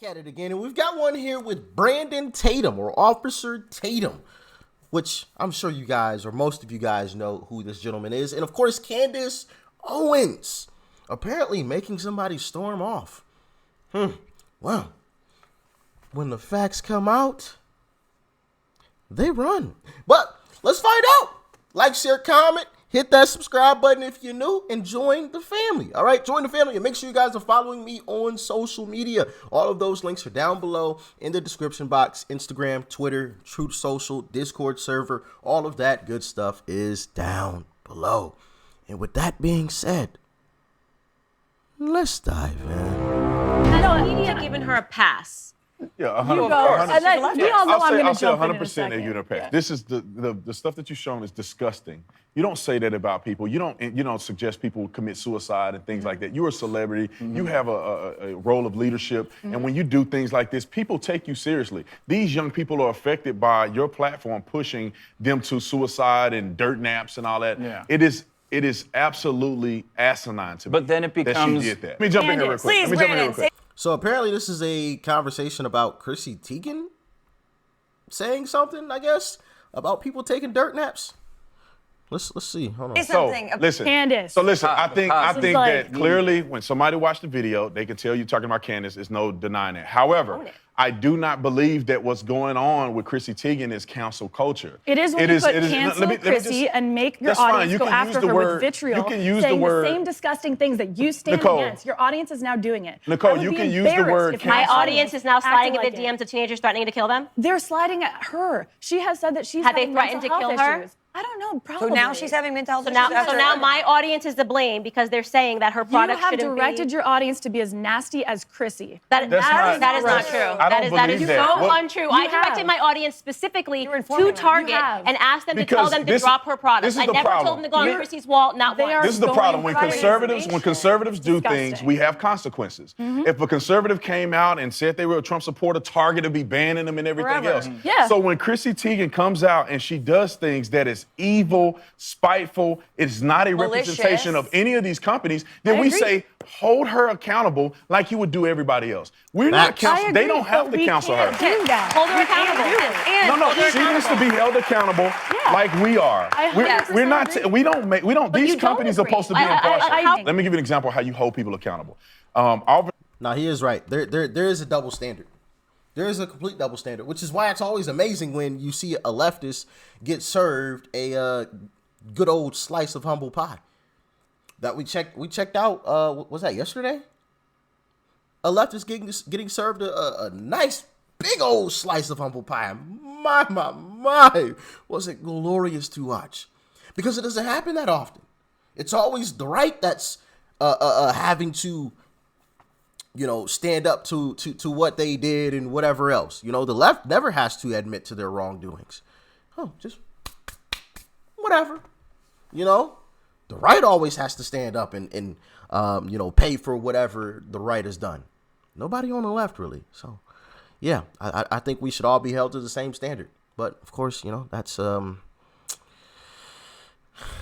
At it again, and we've got one here with Brandon Tatum, or Officer Tatum, which I'm sure you guys, or most of you guys, know who this gentleman is. And of course, Candace Owens, apparently making somebody storm off. Well, when the facts come out, they run. But let's find out. Like, share, comment. Hit that subscribe button if you're new and join the family. All right, join the family and make sure you guys are following me on social media. All of those links are down below in the description box. Instagram, Twitter, Truth Social, Discord server, all of that good stuff is down below. And with that being said, let's dive in. Has the media given her a pass? Yeah, 100%. You go. We all know I'm going to jump in a 100% second. a unipass. This is the stuff that you've shown is disgusting. You don't say that about people. You don't suggest people commit suicide and things like that. You're a celebrity. You have a role of leadership. And when you do things like this, people take you seriously. These young people are affected by your platform pushing them to suicide and dirt naps and all that. Yeah. It is absolutely asinine to me. But then it becomes- that she did that. Let me jump in here real quick. Please, Let me jump in here real Brandon, quick. So apparently this is a conversation about Chrissy Teigen saying something, I guess, about people taking dirt naps. Let's see. Hold on. So listen, Candace. So listen, I think This is like- that clearly when somebody watched the video, they can tell you talking about Candace. There's no denying it. However, I do not believe that what's going on with Chrissy Teigen is cancel culture. It is when you put cancel let me Chrissy just- and make your that's fine. audience You go can use after the her word- with vitriol, you can use saying the word- same disgusting things that you stand Nicole. against. Your audience is now doing it. Nicole, I would you be can use the embarrassed word if My cancel. audience is now sliding acted into like DMs of teenagers threatening to kill them. They're sliding at her. She has said that she's Have they having threatened mental to kill health her? issues. I don't know, So probably. now she's having mental health So issues. now my audience is to blame because they're saying that her You product have shouldn't directed be. your audience to be as nasty as Chrissy. That is not- not true. I don't that is believe that. so What- untrue. You I directed have. my audience specifically You were informing to them. Target You have. and asked them to Because tell them to this- drop her product. this is I the never problem. told them to go on You're- Chrissy's wall, not They once. are This is the going problem. When private conservatives information. do Disgusting. things, we have consequences. If a conservative came out and said they were a Trump supporter, Target would be banning them and everything Forever. else. Yeah. So when Chrissy Teigen comes out and she does things that is evil, spiteful, it's not a Malicious. representation of any of these companies, then I we agree. say hold her accountable like you would do everybody else. We're not Facts. counsel. I They agree, don't have but to we counsel her. can't do that. Hold her We accountable. can't do it. And No, hold her she needs to be held accountable like we are. I We're 100% not. agree. We don't. These you don't companies are agree. supposed to be impartial. I- Let me give you an example of how you hold people accountable. Now, he is right. There is a double standard. There is a complete double standard, which is why it's always amazing when you see a leftist get served a good old slice of humble pie. That we checked out. Was that yesterday? A leftist getting served a nice big old slice of humble pie. My, was it glorious to watch? Because it doesn't happen that often. It's always the right that's having to, stand up to what they did and whatever else. The left never has to admit to their wrongdoings. Oh, just whatever. The right always has to stand up and pay for whatever the right has done. Nobody on the left really. So, yeah, I think we should all be held to the same standard. But of course,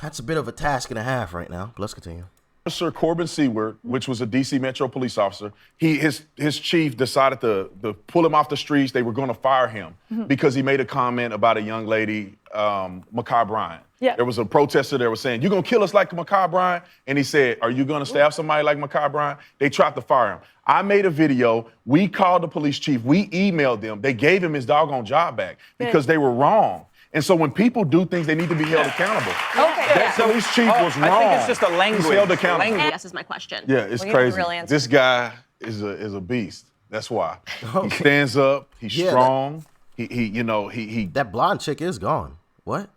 that's a bit of a task and a half right now. But let's continue. Officer Corbin Seward, which was a D.C. Metro police officer, his chief decided to pull him off the streets. They were going to fire him because he made a comment about a young lady, Ma'Khia Bryant. Yeah. There was a protester that was saying, "You're going to kill us like Ma'Khia Bryant?" And he said, "Are you going to stab somebody like Ma'Khia Bryant?" They tried to fire him. I made a video. We called the police chief. We emailed them. They gave him his doggone job back because they were wrong. And so when people do things, they need to be held accountable. Okay. That police chief was wrong. I think it's just a language. He's held accountable. Yes, is my question. Yeah, it's Well, you have a crazy. real answer. This guy is a beast. That's why. He stands up. He's Yeah, strong. He That blonde chick is gone. What?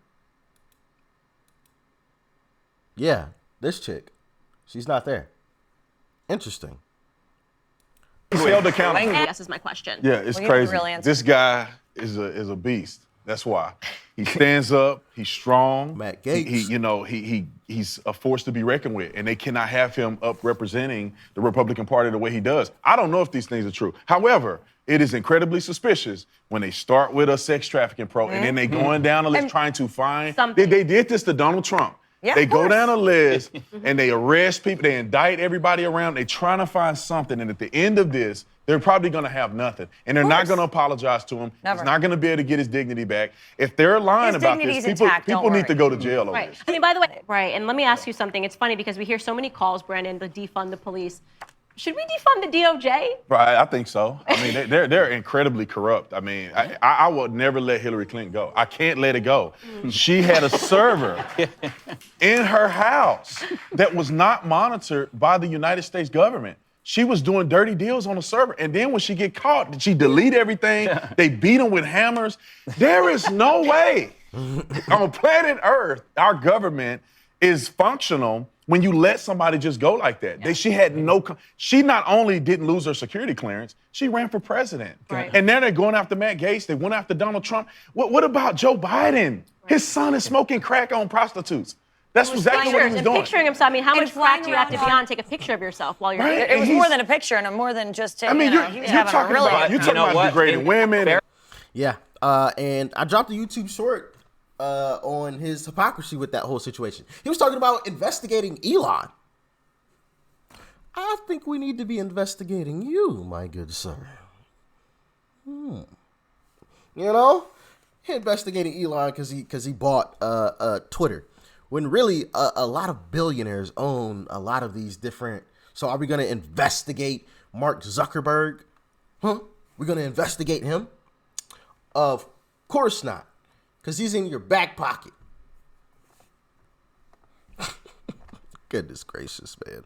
Yeah, this chick. She's not there. Interesting. he's held accountable. Yes, is my question. Yeah, it's Well, you have a crazy. real answer. This guy is a beast. That's why. He stands up. He's strong. Matt Gaetz. He's a force to be reckoned with, and they cannot have him up representing the Republican Party the way he does. I don't know if these things are true. However, it is incredibly suspicious when they start with a sex trafficking pro and then they going down the list trying to find. Something. They did this to Donald Trump. Yeah, They of go course. down a list and they arrest people. They indict everybody around. They're trying to find something. And at the end of this, they're probably going to have nothing. And they're not course. going to apologize to him. Never. He's not going to be able to get his dignity back. If they're lying His about this, dignity's people, intact, don't people need to worry. go to jail over Right. this. I mean, by the way, right. And let me ask you something. It's funny because we hear so many calls, Brandon, to defund the police. Should we defund the DOJ? Right, I think so. I mean, they're incredibly corrupt. I mean, I would never let Hillary Clinton go. I can't let it go. She had a server in her house that was not monitored by the United States government. She was doing dirty deals on the server, and then when she get caught, she delete everything. They beat them with hammers. There is no way on planet Earth our government is functional when you let somebody just go like that. She had she not only didn't lose her security clearance, she ran for president. Right. And now they're going after Matt Gaetz. They went after Donald Trump. What about Joe Biden? His son is smoking crack on prostitutes. That's exactly what he was And doing. picturing himself, I mean, how And much crack do you have to flying be around on to take a picture of yourself while you're Right. there? It was And more he's- than a picture and more than just I mean, he was you're having a talking really about, you're good talking about degrading women. and- Yeah. And I dropped a YouTube short on his hypocrisy with that whole situation. He was talking about investigating Elon. I think we need to be investigating you, my good sir. You know, investigating Elon because he bought Twitter, when really a lot of billionaires own a lot of these different. So are we going to investigate Mark Zuckerberg? Huh? We're going to investigate him? Of course not, because he's in your back pocket. Goodness gracious, man.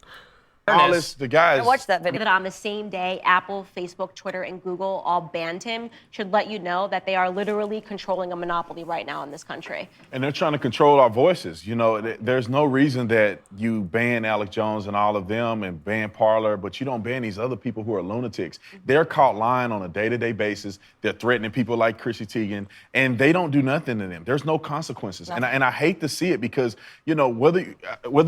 All this, the guys. I watched that video. That on the same day, Apple, Facebook, Twitter, and Google all banned him should let you know that they are literally controlling a monopoly right now in this country. And they're trying to control our voices. You know, there's no reason that you ban Alex Jones and all of them and ban Parler, but you don't ban these other people who are lunatics. They're caught lying on a day-to-day basis. They're threatening people like Chrissy Teigen, and they don't do nothing to them. There's no consequences. And I hate to see it because, you know, whether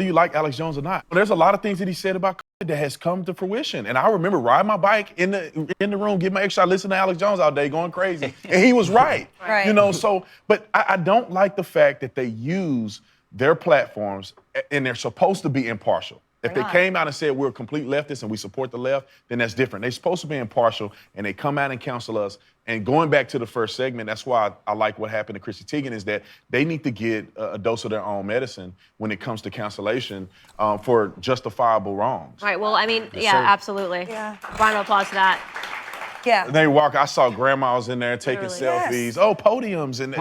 you like Alex Jones or not, there's a lot of things that he said about that has come to fruition. And I remember riding my bike in the room, getting my extra, listening to Alex Jones all day, going crazy. And he was right. Right. You know, so, but I don't like the fact that they use their platforms and they're supposed to be impartial. If they came out and said we're complete leftists and we support the left, then that's different. They're supposed to be impartial, and they come out and counsel us. And going back to the first segment, that's why I like what happened to Chrissy Teigen, is that they need to get a dose of their own medicine when it comes to cancellation for justifiable wrongs. Right. Well, I mean, yeah, sir. absolutely. Yeah. Round of applause to that. Yeah. They walk. I saw grandmas in there taking Literally. selfies. Oh, podiums, and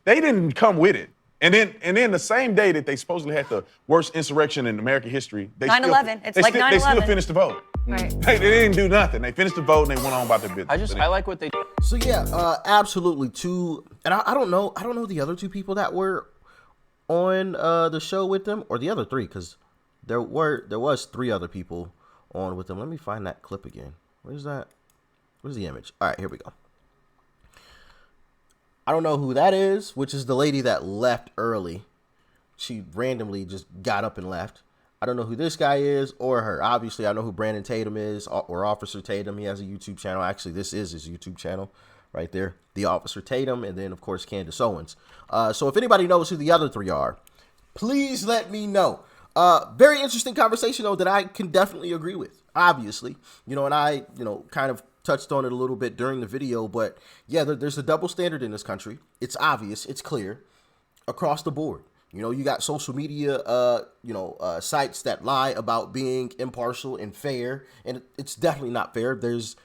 they didn't come with it. And then the same day that they supposedly had the worst insurrection in American history, 9/11. It's like They still 9/11. finished the vote. Right. They didn't do nothing. They finished the vote and they went on about their business. I like what they. So yeah, absolutely two. And I don't know the other two people that were on the show with them, or the other three, because there was three other people on with them. Let me find that clip again. Where's that? Where's the image? All right, here we go. I don't know who that is, which is the lady that left early. She randomly just got up and left. I don't know who this guy is or her. Obviously, I know who Brandon Tatum is, or Officer Tatum. He has a YouTube channel. Actually, this is his YouTube channel right there. The Officer Tatum, and then, of course, Candace Owens. So if anybody knows who the other three are, please let me know. Very interesting conversation, though, that I can definitely agree with, obviously. You know, and I, kind of touched on it a little bit during the video, but yeah, there's a double standard in this country. It's obvious, it's clear across the board. You know, you got social media, sites that lie about being impartial and fair, and it's definitely not fair. There's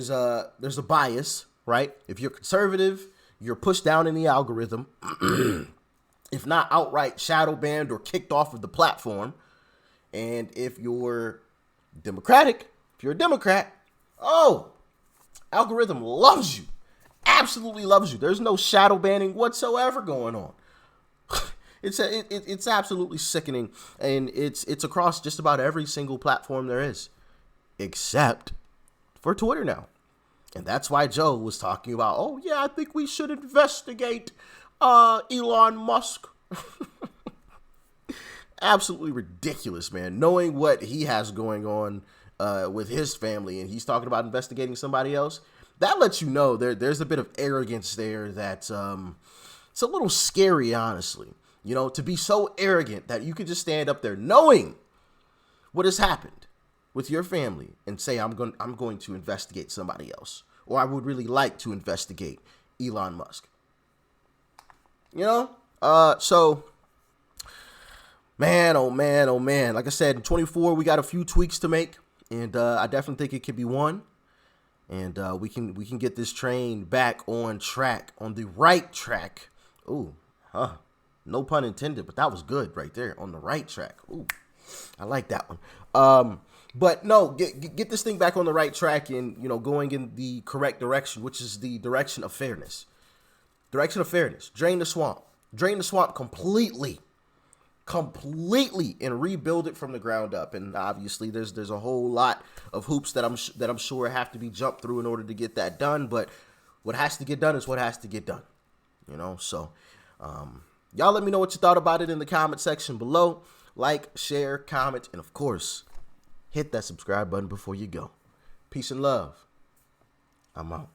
a bias, right? If you're conservative, you're pushed down in the algorithm, if not outright shadow banned or kicked off of the platform. And if you're Democratic, if you're a Democrat, algorithm loves you, absolutely loves you. There's no shadow banning whatsoever going on. It's absolutely sickening, and it's across just about every single platform there is, except for Twitter now. And that's why Joe was talking about, I think we should investigate Elon Musk. Absolutely ridiculous, man. Knowing what he has going on with his family, and he's talking about investigating somebody else, that lets you know there's a bit of arrogance there that's it's a little scary, honestly. You know, to be so arrogant that you could just stand up there knowing what has happened with your family and say, I'm going to investigate somebody else, or I would really like to investigate Elon Musk. You know? So, man, oh man, oh man. Like I said, in 24, we got a few tweaks to make, and I definitely think it could be one. And we can get this train back on track, on the right track. Ooh, no pun intended, but that was good right there, on the right track. Ooh, I like that one. But no, get this thing back on the right track and, you know, going in the correct direction, which is the direction of fairness. Direction of fairness. Drain the swamp. Drain the swamp completely, and rebuild it from the ground up. And obviously, there's a whole lot of hoops that I'm sure have to be jumped through in order to get that done. But what has to get done is what has to get done. You know, so y'all let me know what you thought about it in the comment section below. Like, share, comment, and of course, hit that subscribe button before you go. Peace and love. I'm out.